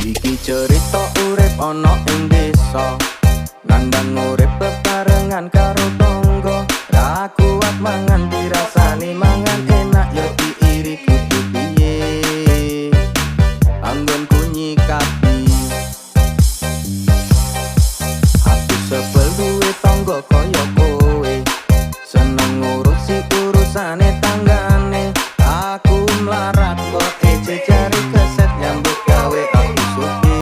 Iki cerita urip ana ing desa, nandang urip bebarengan karo tangga. Ra kuat mangan dirasani mangan enak ya diiri kudu piye. Anggonku nyikapi aku sebel duwe tangga kaya